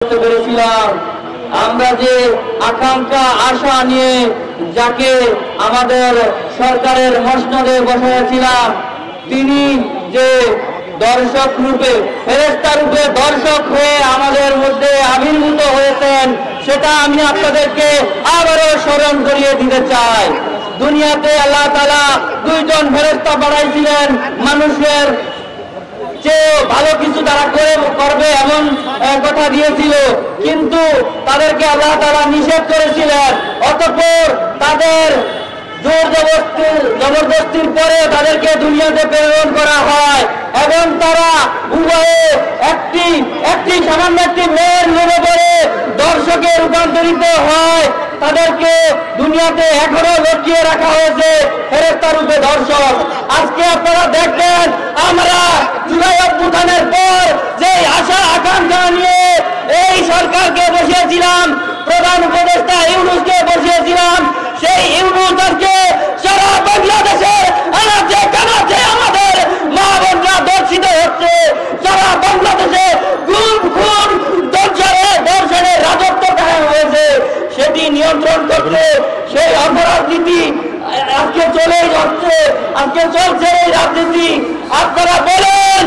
পেরেছিলাম। আমরা যে আকাঙ্ক্ষা আশা নিয়ে যাকে আমাদের সরকারের মসনদে বসাইয়াছিলাম, তিনি যে দর্শক রূপে, ফেরেশতা রূপে দর্শক হয়ে আমাদের মধ্যে আবির্ভূত হয়েছেন, সেটা আমি আপনাদেরকে আবারও স্মরণ করিয়ে দিতে চাই। দুনিয়াতে আল্লাহ তাআলা দুইজন ফেরেশতা বানাইছিলেন, মানুষের যে ভালো কিছু তারা করবে এমন কথা দিয়েছিল, কিন্তু তাদেরকে আল্লাহ তাআলা নিষেধ করেছিলেন। অতঃপর তাদের জোর জবরদস্তির পরে তাদেরকে দুনিয়াতে প্রেরণ করা হয় এবং তারা উভয়ে একটি সামান্য একটি মেয়ের লোভে পড়ে দর্শকে রূপান্তরিত হয়। তাদেরকে দুনিয়াতে এখনো লটকিয়ে রাখা হয়েছে ফেরেশতা রূপে দর্শক। আজকে আপনারা দেখবেন, আমরা জুলাই অভ্যুত্থানের পর যে আশা আকাঙ্ক্ষা নিয়ে এই সরকারকে বসিয়েছিলাম, প্রধান উপদেষ্টা ইউনূসকে বসিয়েছিলাম, সেই ইউনূস আজকে সারা বাংলাদেশের আনাচে কানাচে আমাদের মা বোনরা দর্শিত হচ্ছে। সারা বাংলাদেশে গুম খুন দর্শনের রাজত্ব কায়েম হয়েছে। সেটি নিয়ন্ত্রণ করতে সেই অপরাজনীতি আজকে চলেই যাচ্ছে, আজকে চলছে এই রাজনীতি। আপনারা বলেন